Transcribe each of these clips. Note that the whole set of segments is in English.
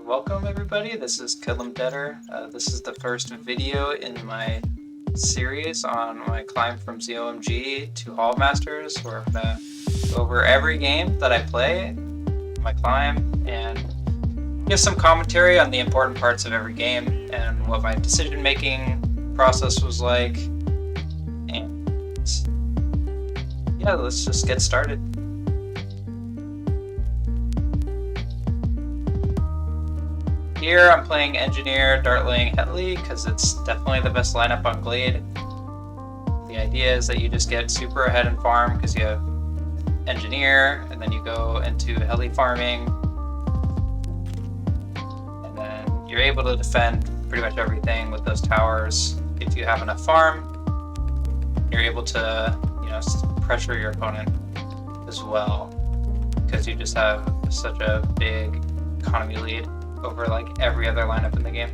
Welcome everybody, this is Deader. This is the first video in my series on my climb from ZOMG to Hall Masters, where I'm going to go over every game that I play, my climb, and give some commentary on the important parts of every game and what my decision making process was like. And yeah, let's just get started. Here I'm playing Engineer, Dartling, Hetley because it's definitely the best lineup on Glade. The idea is that you just get super ahead in farm because you have Engineer, and then you go into Hetley farming, and then you're able to defend pretty much everything with those towers. If you have enough farm, you're able to, pressure your opponent as well because you just have such a big economy lead over like every other lineup in the game.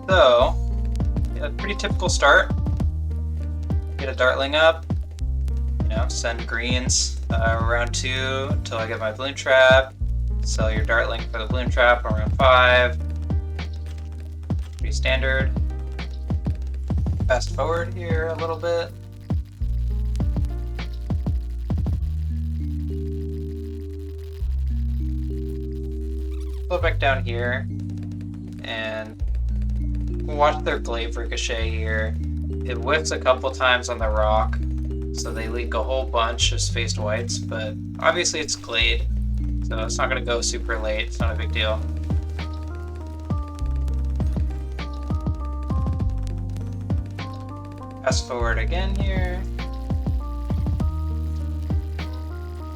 So, yeah, pretty typical start. Get a Dartling up, send greens round 2 until I get my Bloon Trap. Sell your Dartling for the Bloon Trap on round 5. Pretty standard. Fast forward here a little bit. Go back down here and watch their Glaive Ricochet here. It whiffs a couple times on the rock, so they leak a whole bunch of spaced whites, but obviously it's Glade, so it's not going to go super late. It's not a big deal. Fast forward again here.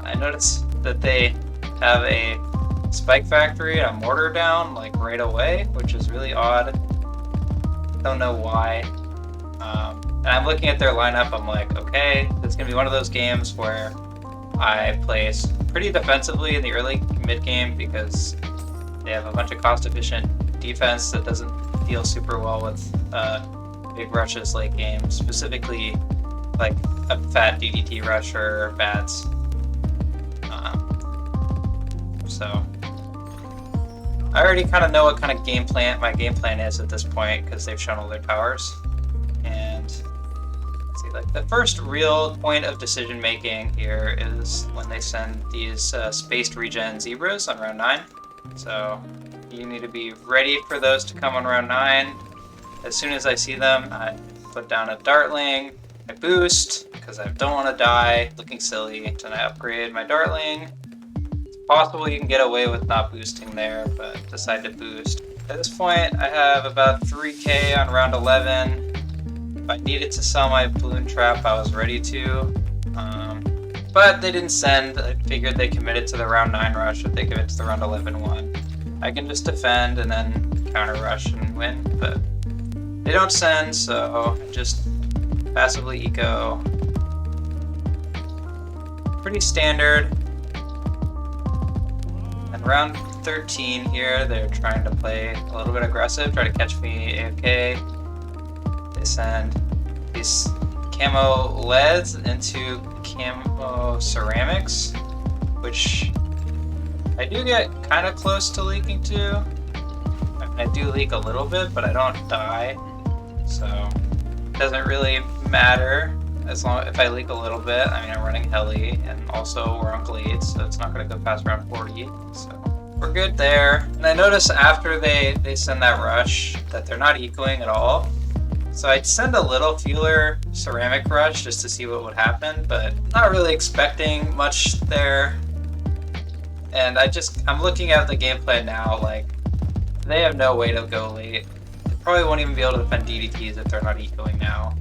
I noticed that they have a Spike Factory and a Mortar down like right away, which is really odd. Don't know why. And I'm looking at their lineup, I'm like, okay, this is gonna be one of those games where I play pretty defensively in the early mid game because they have a bunch of cost efficient defense that doesn't deal super well with big rushes late game, specifically like a fat DDT rush or bats. So I already kind of know what kind of my game plan is at this point because they've shown all their towers. And let's see, like the first real point of decision making here is when they send these spaced regen zebras on round 9. So you need to be ready for those to come on round 9. As soon as I see them, I put down a Dartling, I boost because I don't want to die looking silly, and I upgrade my Dartling. Possible you can get away with not boosting there, but decide to boost. At this point, I have about 3k on round 11. If I needed to sell my Bloon Trap, I was ready to. But they didn't send. I figured they committed to the round 9 rush if they commit to the round 11 one. I can just defend and then counter rush and win, but they don't send, so I just passively eco. Pretty standard. Round 13 here, they're trying to play a little bit aggressive, try to catch me AFK. They send these camo leads into camo ceramics, which I do get kind of close to leaking to. I mean, I do leak a little bit, but I don't die, so it doesn't really matter. As long if I leak a little bit. I mean, I'm running Heli, and also we're on Glade, so it's not going to go past round 40, so we're good there. And I notice after they send that rush that they're not ecoing at all, so I'd send a little feeler ceramic rush just to see what would happen, but not really expecting much there. And I'm looking at the gameplay now, like, they have no way to go late. They probably won't even be able to defend DDTs if they're not ecoing now.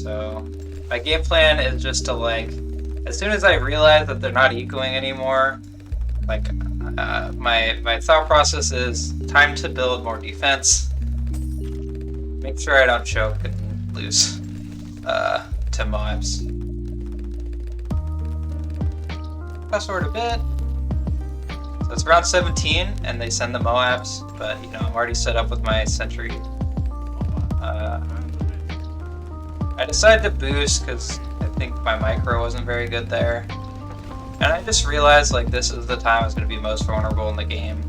So my game plan is just to, like, as soon as I realize that they're not ecoing anymore, like my thought process is time to build more defense. Make sure I don't choke and lose to mobs. Fast forward a bit. So it's round 17 and they send the Moabs, but I'm already set up with my sentry. I decided to boost because I think my micro wasn't very good there. And I just realized like this is the time I was going to be most vulnerable in the game.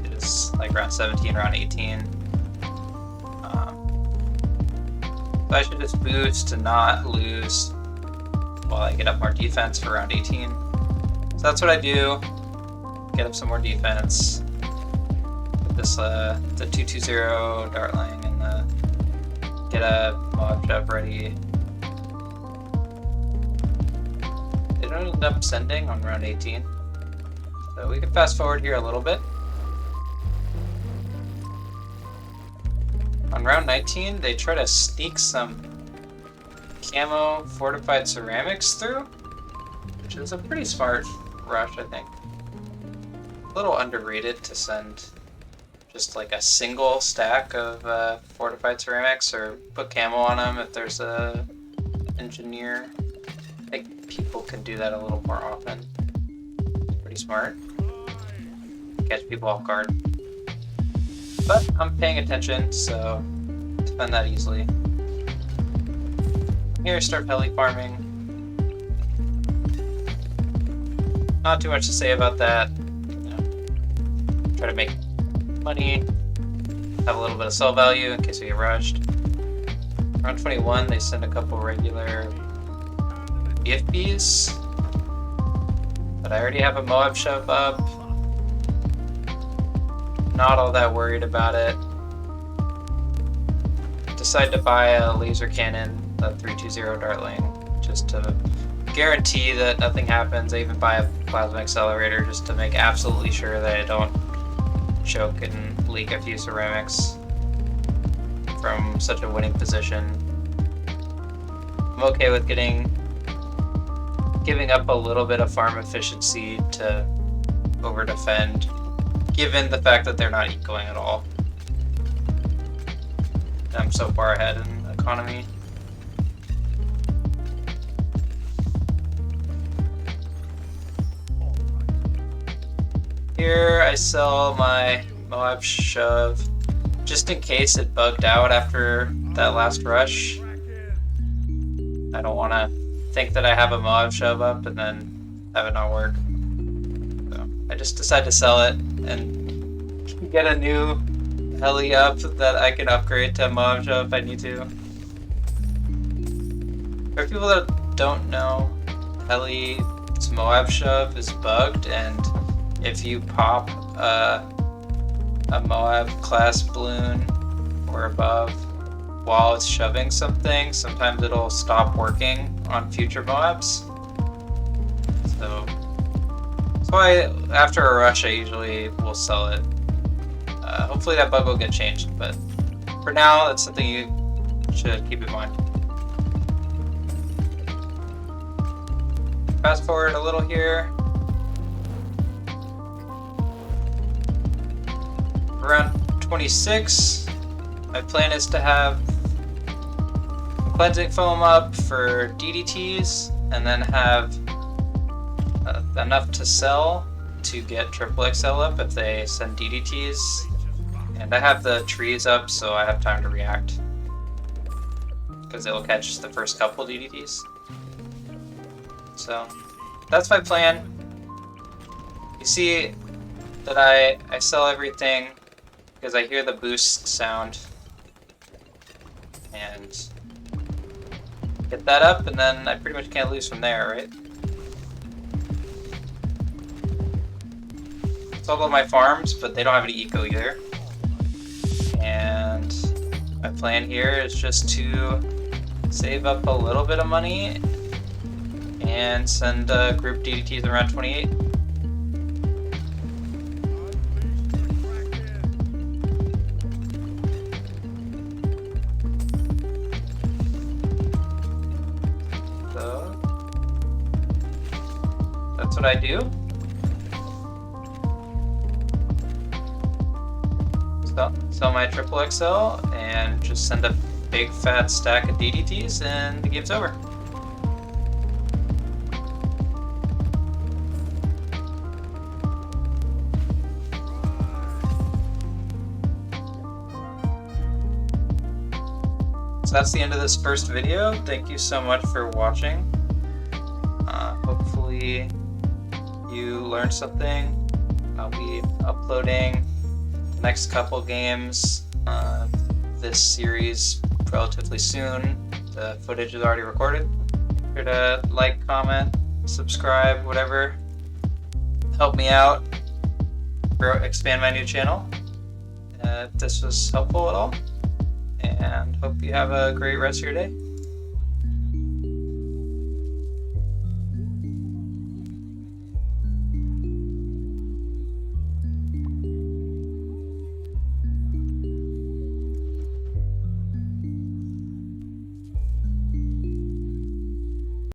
It is like round 17, round 18. So I should just boost to not lose while I get up more defense for round 18. So that's what I do. Get up some more defense. Get this the 220 Dartling and get a mob shove ready. They don't end up sending on round 18. So we can fast forward here a little bit. On round 19, they try to sneak some camo fortified ceramics through, which is a pretty smart rush, I think. A little underrated to send just like a single stack of fortified ceramics or put camo on them if there's a engineer. I think people can do that a little more often. Pretty smart. Catch people off guard. But I'm paying attention, so defend that easily. Here, start heli farming. Not too much to say about that. You know, try to make money, have a little bit of sell value in case we get rushed. Round 21, they send a couple regular BFBs, but I already have a Moab shove up. Not all that worried about it. Decide to buy a laser cannon, the 320 Dartling, just to guarantee that nothing happens. I even buy a plasma accelerator just to make absolutely sure that I don't choke and leak a few ceramics from such a winning position. I'm okay with giving up a little bit of farm efficiency to over defend, given the fact that they're not ecoing at all. I'm so far ahead in economy. Here I sell my Moab shove just in case it bugged out after that last rush. I don't want to think that I have a Moab shove up and then have it not work. So I just decide to sell it and get a new heli up that I can upgrade to Moab shove if I need to. For people that don't know, heli's Moab shove is bugged, and if you pop a Moab class balloon or above while it's shoving something, sometimes it'll stop working on future Moabs. So that's why after a rush I usually will sell it. Hopefully that bug will get changed, but for now that's something you should keep in mind. Fast forward a little here. Around 26, my plan is to have cleansing foam up for DDTs and then have enough to sell to get triple XL up if they send DDTs. And I have the trees up so I have time to react, because it'll catch the first couple DDTs. So that's my plan. You see that I sell everything because I hear the boost sound and get that up, and then I pretty much can't lose from there, right? Sold all my farms, but they don't have any eco either. And my plan here is just to save up a little bit of money and send group DDTs around 28. So that's what I do. Sell my triple XL and just send a big fat stack of DDTs and the game's over. So that's the end of this first video. Thank you so much for watching. hopefully you learned something. I'll be uploading the next couple games this series relatively soon. The footage is already recorded. Be sure to like, comment, subscribe, whatever. Help me out, expand my new channel. If this was helpful at all, and hope you have a great rest of your day.